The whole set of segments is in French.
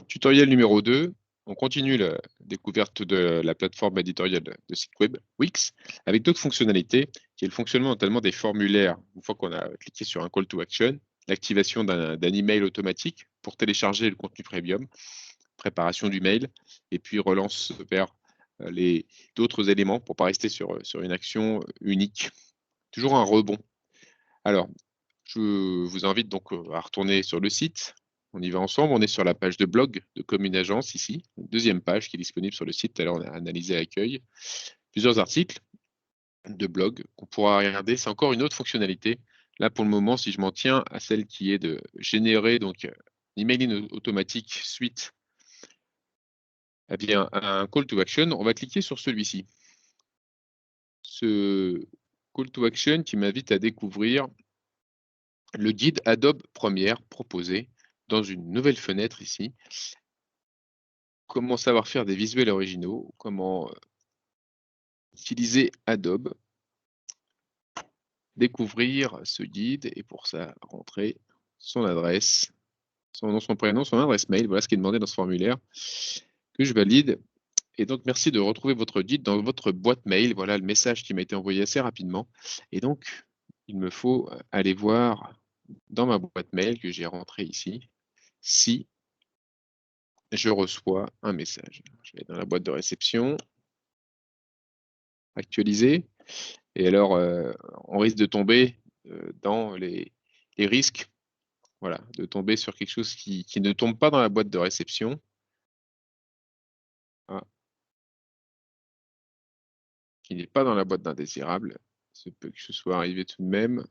tutoriel numéro 2, on continue la découverte de la plateforme éditoriale de site web Wix avec d'autres fonctionnalités qui est le fonctionnement notamment des formulaires. Une fois qu'on a cliqué sur un call to action, l'activation d'un email automatique pour télécharger le contenu premium, préparation du mail et puis relance vers d'autres éléments pour ne pas rester sur une action unique. Toujours un rebond. Alors, je vous invite donc à retourner sur le site. On y va ensemble. On est sur la page de blog de Comme une agence ici. Deuxième page qui est disponible sur le site. Tout à l'heure, on a analysé l'accueil. Plusieurs articles de blog qu'on pourra regarder. C'est encore une autre fonctionnalité. Là, pour le moment, si je m'en tiens à celle qui est de générer donc l'emailing automatique suite eh bien, un call to action, on va cliquer sur celui-ci. Ce call to action qui m'invite à découvrir le guide Adobe Premiere proposé dans une nouvelle fenêtre ici. Comment savoir faire des visuels originaux, comment utiliser Adobe, découvrir ce guide et pour ça, rentrer son adresse, son nom, son prénom, son adresse mail. Voilà ce qui est demandé dans ce formulaire que je valide. Et donc, merci de retrouver votre guide dans votre boîte mail. Voilà le message qui m'a été envoyé assez rapidement. Et donc, il me faut aller voir dans ma boîte mail que j'ai rentré ici, si je reçois un message. Je vais dans la boîte de réception, actualiser. Et alors, on risque de tomber dans les risques, voilà, de tomber sur quelque chose qui ne tombe pas dans la boîte de réception. Ah. Qui n'est pas dans la boîte d'indésirables. Il se peut que ce soit arrivé tout de même.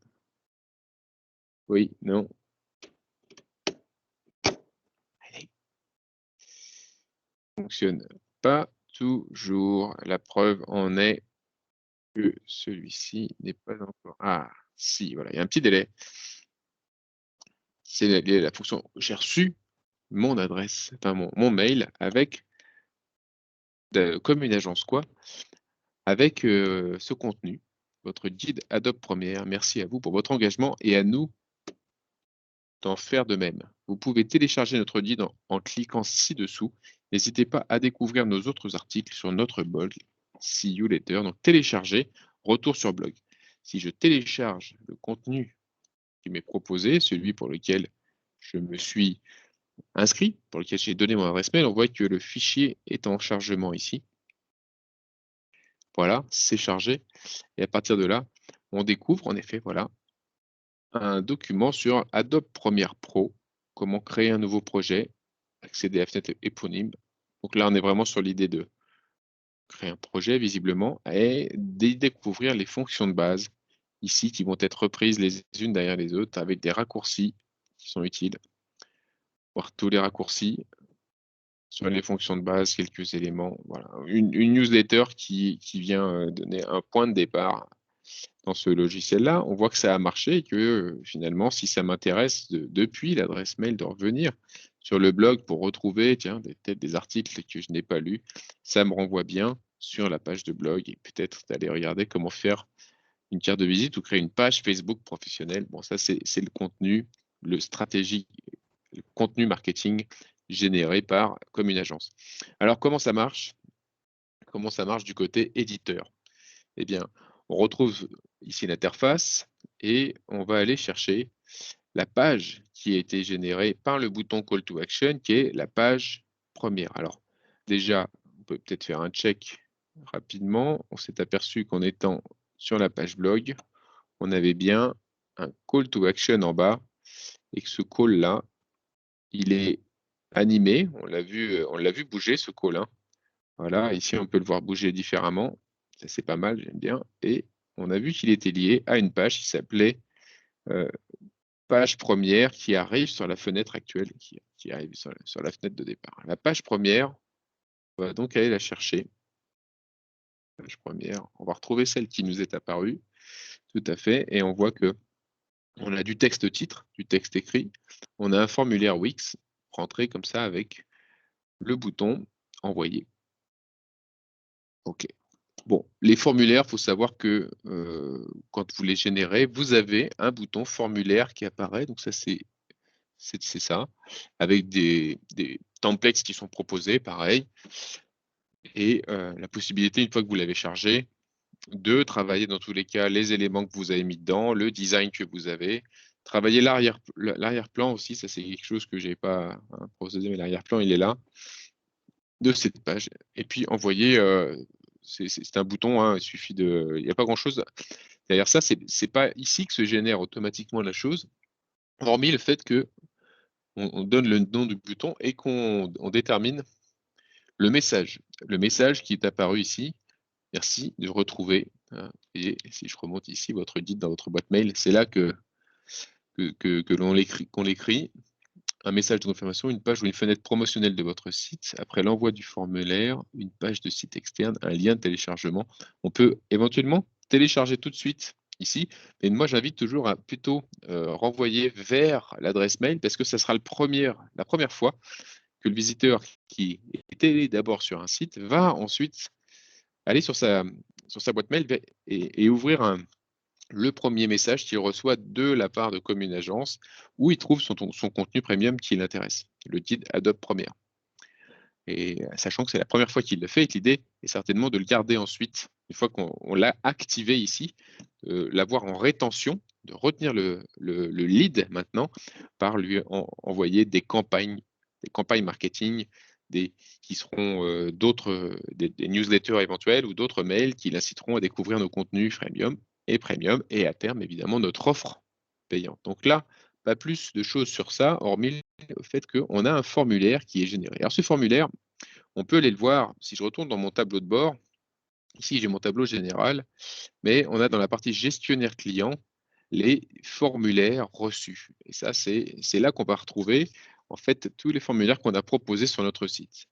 Oui, non. Allez. Fonctionne pas toujours. La preuve en est que celui-ci n'est pas encore. Ah, si, voilà, il y a un petit délai. C'est la fonction. J'ai reçu mon adresse, enfin mon mail avec comme une agence quoi, avec ce contenu, votre guide Adobe Premiere. Merci à vous pour votre engagement et à nous d'en faire de même. Vous pouvez télécharger notre guide en cliquant ci-dessous. N'hésitez pas à découvrir nos autres articles sur notre blog See You Later. Donc télécharger, retour sur blog. Si je télécharge le contenu qui m'est proposé, celui pour lequel je me suis inscrit, pour lequel j'ai donné mon adresse mail, on voit que le fichier est en chargement ici. Voilà, c'est chargé. Et à partir de là, on découvre en effet, voilà, un document sur Adobe Premiere Pro, comment créer un nouveau projet, accéder à la fenêtre éponyme. Donc là, on est vraiment sur l'idée de créer un projet visiblement et de découvrir les fonctions de base ici qui vont être reprises les unes derrière les autres avec des raccourcis qui sont utiles. Voir tous les raccourcis sur les fonctions de base, quelques éléments. Voilà. Une newsletter qui vient donner un point de départ dans ce logiciel-là. On voit que ça a marché et que finalement, si ça m'intéresse depuis l'adresse mail de revenir sur le blog pour retrouver peut-être des articles que je n'ai pas lus, ça me renvoie bien sur la page de blog et peut-être d'aller regarder comment faire une carte de visite ou créer une page Facebook professionnelle. Bon, ça, c'est le contenu, le contenu marketing généré par comme une agence. Alors, comment ça marche? Comment ça marche du côté éditeur? Eh bien, on retrouve ici l'interface et on va aller chercher la page qui a été générée par le bouton Call to Action, qui est la page première. Alors, déjà, on peut peut-être faire un check rapidement. On s'est aperçu qu'en étant sur la page blog, on avait bien un Call to Action en bas et que ce call-là, il est animé. On l'a vu bouger, ce call. Voilà, ici, on peut le voir bouger différemment. Ça, c'est pas mal, j'aime bien. Et on a vu qu'il était lié à une page qui s'appelait page première qui arrive sur la fenêtre actuelle, qui arrive sur la fenêtre de départ. La page première, on va donc aller la chercher. Page première, on va retrouver celle qui nous est apparue, tout à fait, et on voit que on a du texte titre, du texte écrit, on a un formulaire Wix rentré comme ça avec le bouton envoyer. OK. Bon, les formulaires, il faut savoir que quand vous les générez, vous avez un bouton formulaire qui apparaît. Donc ça, c'est ça, avec des templates qui sont proposés, pareil. Et la possibilité, une fois que vous l'avez chargé, de travailler dans tous les cas les éléments que vous avez mis dedans, le design que vous avez, travailler l'arrière-plan aussi, ça c'est quelque chose que je n'ai pas procédé, mais l'arrière-plan il est là, de cette page. Et puis envoyer, c'est un bouton, hein, il suffit de. Il n'y a pas grand-chose. Derrière ça, c'est pas ici que se génère automatiquement la chose, hormis le fait que on donne le nom du bouton et qu'on détermine le message. Le message qui est apparu ici. Merci de retrouver. Et si je remonte ici, votre guide dans votre boîte mail, c'est là qu'on l'écrit. Un message de confirmation, une page ou une fenêtre promotionnelle de votre site. Après l'envoi du formulaire, une page de site externe, un lien de téléchargement. On peut éventuellement télécharger tout de suite ici. Mais moi, j'invite toujours à plutôt renvoyer vers l'adresse mail parce que ça sera la première fois que le visiteur qui était d'abord sur un site va ensuite aller sur sa boîte mail et ouvrir le premier message qu'il reçoit de la part de Commune Agence où il trouve son contenu premium qui l'intéresse, le guide Adobe Premiere. Et sachant que c'est la première fois qu'il le fait, et que l'idée est certainement de le garder ensuite, une fois qu'on l'a activé ici, l'avoir en rétention, de retenir le lead maintenant par lui envoyer des campagnes marketing, qui seront des newsletters éventuels ou d'autres mails qui l'inciteront à découvrir nos contenus freemium et à terme évidemment notre offre payante. Donc là, pas plus de choses sur ça, hormis le fait qu'on a un formulaire qui est généré. Alors ce formulaire, on peut aller le voir, si je retourne dans mon tableau de bord, ici j'ai mon tableau général, mais on a dans la partie gestionnaire client les formulaires reçus. Et ça, c'est là qu'on va retrouver en fait tous les formulaires qu'on a proposés sur notre site.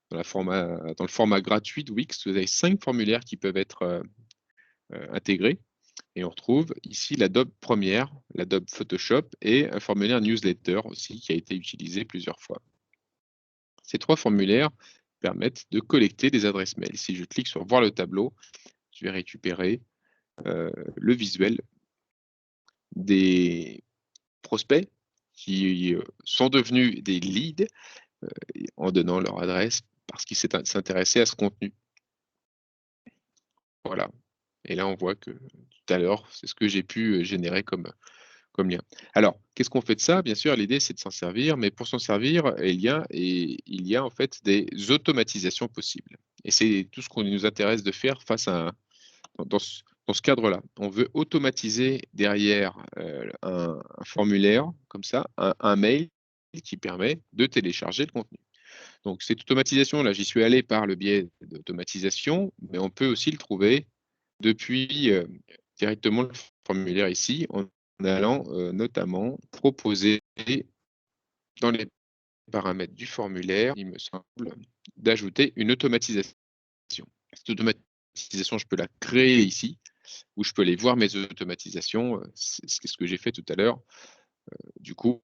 Dans le format gratuit de Wix, vous avez 5 formulaires qui peuvent être intégrés. Et on retrouve ici l'Adobe Premiere, l'Adobe Photoshop et un formulaire newsletter aussi qui a été utilisé plusieurs fois. Ces 3 formulaires permettent de collecter des adresses mail. Si je clique sur voir le tableau, je vais récupérer le visuel des prospects qui sont devenus des leads en donnant leur adresse parce qu'ils s'intéressaient à ce contenu. Voilà. Et là, on voit que tout à l'heure, c'est ce que j'ai pu générer comme lien. Alors, qu'est-ce qu'on fait de ça? Bien sûr, l'idée, c'est de s'en servir, mais pour s'en servir, il y a en fait des automatisations possibles. Et c'est tout ce qu'on nous intéresse de faire dans ce cadre-là. On veut automatiser derrière un formulaire, comme ça, un mail qui permet de télécharger le contenu. Donc, cette automatisation, là, j'y suis allé par le biais d'automatisation, mais on peut aussi le trouver depuis directement le formulaire ici, en allant notamment proposer dans les paramètres du formulaire, il me semble, d'ajouter une automatisation. Cette automatisation, je peux la créer ici, où je peux aller voir mes automatisations. C'est ce que j'ai fait tout à l'heure, du coup,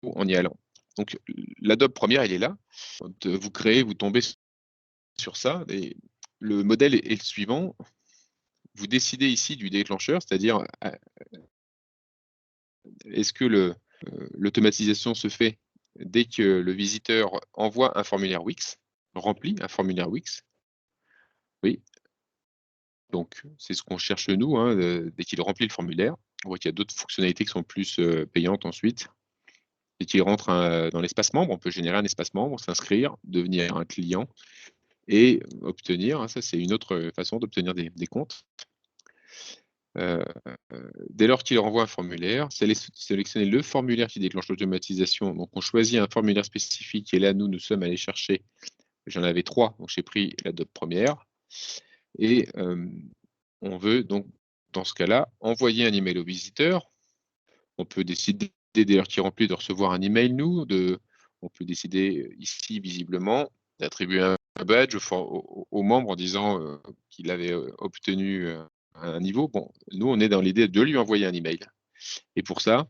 en y allant. Donc, l'Adobe Premiere, il est là. Quand vous créez, vous tombez sur ça. Et le modèle est le suivant. Vous décidez ici du déclencheur, c'est-à-dire est-ce que l'automatisation se fait dès que le visiteur envoie un formulaire Wix, remplit un formulaire Wix? Oui. Donc, c'est ce qu'on cherche nous, hein, dès qu'il remplit le formulaire. On voit qu'il y a d'autres fonctionnalités qui sont plus payantes ensuite. Dès qu'il rentre dans l'espace membre, on peut générer un espace membre, s'inscrire, devenir un client et obtenir, hein, ça c'est une autre façon d'obtenir des comptes. Dès lors qu'il renvoie un formulaire, sélectionner le formulaire qui déclenche l'automatisation. Donc, on choisit un formulaire spécifique et là, nous sommes allés chercher. J'en avais 3, donc j'ai pris l'Adobe Premiere. Et on veut donc, dans ce cas-là, envoyer un email au visiteur. On peut décider, dès lors qu'il remplit, de recevoir un email, on peut décider ici, visiblement, d'attribuer un badge aux membres en disant qu'il avait obtenu un niveau. Bon, nous, on est dans l'idée de lui envoyer un email. Et pour ça,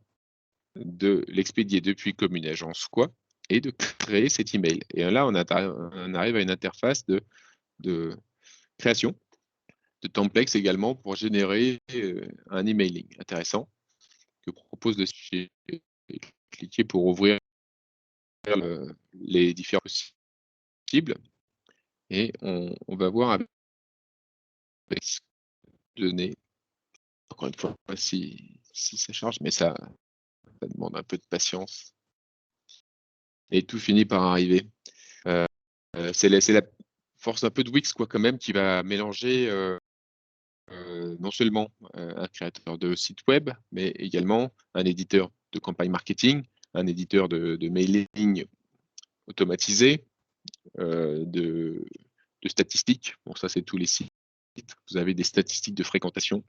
de l'expédier depuis Commune Agence quoi et de créer cet email. Et là, on arrive à une interface de création de templates également pour générer un emailing intéressant que propose de cliquer pour ouvrir les différents possibles et on va voir avec ce données. Encore une fois, si ça charge, mais ça demande un peu de patience. Et tout finit par arriver. C'est la force un peu de Wix, quoi, quand même, qui va mélanger non seulement un créateur de site web, mais également un éditeur de campagne marketing, un éditeur de mailing automatisé, de statistiques. Bon, ça, c'est tous les sites. Vous avez des statistiques de fréquentation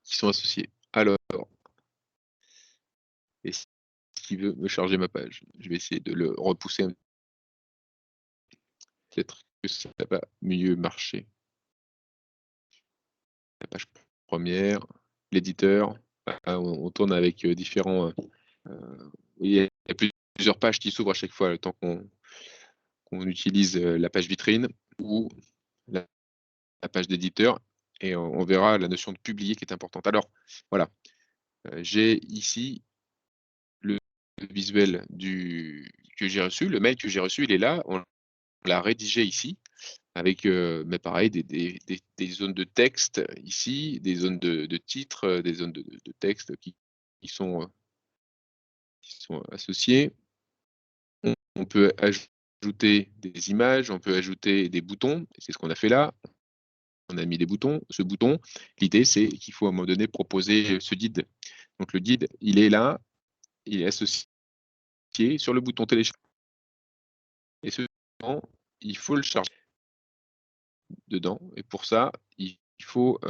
qui sont associées. Alors, est-ce qu'il veut me charger ma page? Je vais essayer de le repousser. Peut-être que ça va mieux marcher. La page première, l'éditeur. On tourne avec différents. Il y a plusieurs pages qui s'ouvrent à chaque fois le temps qu'on utilise la page vitrine ou la page d'éditeur. Et on verra la notion de publier qui est importante. Alors, voilà. J'ai ici le visuel que j'ai reçu. Le mail que j'ai reçu, il est là. On l'a rédigé ici avec, mais pareil, des zones de texte ici, des zones de titre, des zones de texte qui sont associées. On peut ajouter des images, on peut ajouter des boutons. C'est ce qu'on a fait là. On a mis des boutons. Ce bouton, l'idée, c'est qu'il faut à un moment donné proposer ce guide. Donc le guide, il est là, il est associé sur le bouton télécharger. Et ce bouton, il faut le charger dedans. Et pour ça, il faut,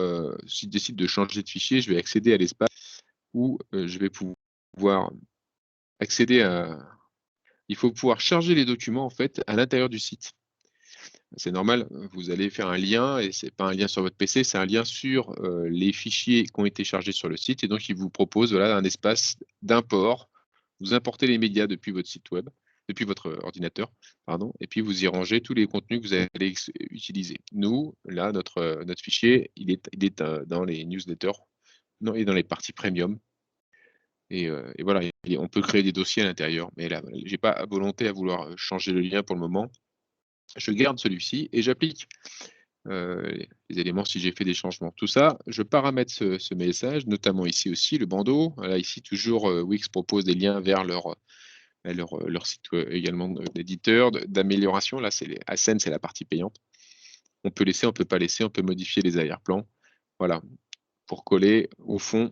si je décide de changer de fichier, je vais accéder à l'espace où je vais pouvoir accéder à. Il faut pouvoir charger les documents en fait à l'intérieur du site. C'est normal, vous allez faire un lien et c'est pas un lien sur votre PC, c'est un lien sur les fichiers qui ont été chargés sur le site et donc il vous propose voilà, un espace d'import. Vous importez les médias depuis votre site web, depuis votre ordinateur, pardon, et puis vous y rangez tous les contenus que vous allez utiliser. Nous, là, notre fichier, il est dans les newsletters et dans les parties premium. Et voilà, on peut créer des dossiers à l'intérieur, mais là, j'ai pas volonté à vouloir changer le lien pour le moment. Je garde celui-ci et j'applique les éléments si j'ai fait des changements. Tout ça, je paramètre ce message, notamment ici aussi, le bandeau. Là, ici, toujours, Wix propose des liens vers leur site également d'éditeur, d'amélioration. Là, c'est Ascend, c'est la partie payante. On peut laisser, on ne peut pas laisser, on peut modifier les arrière-plans. Voilà, pour coller au fond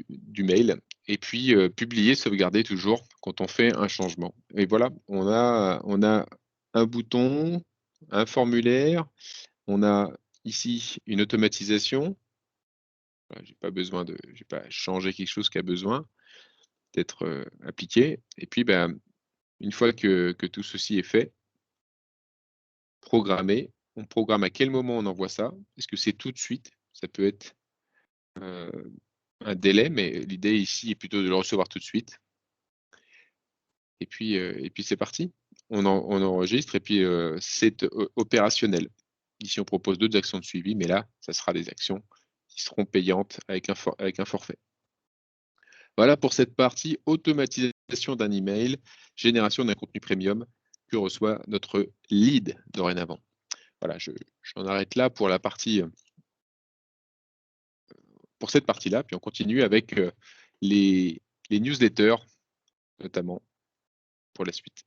du mail. Et puis, publier, sauvegarder toujours quand on fait un changement. Et voilà, on a un bouton, un formulaire, on a ici une automatisation. J'ai pas changé quelque chose qui a besoin d'être appliqué. Et puis, ben, une fois que tout ceci est fait, programmer, on programme à quel moment on envoie ça. Est-ce que c'est tout de suite? Ça peut être un délai, mais l'idée ici est plutôt de le recevoir tout de suite. Et puis c'est parti. On enregistre et puis c'est opérationnel. Ici, on propose d'autres actions de suivi, mais là, ça sera des actions qui seront payantes avec un forfait. Voilà pour cette partie automatisation d'un email, génération d'un contenu premium que reçoit notre lead dorénavant. Voilà, j'en arrête là pour la partie, pour cette partie-là, puis on continue avec les newsletters, notamment pour la suite.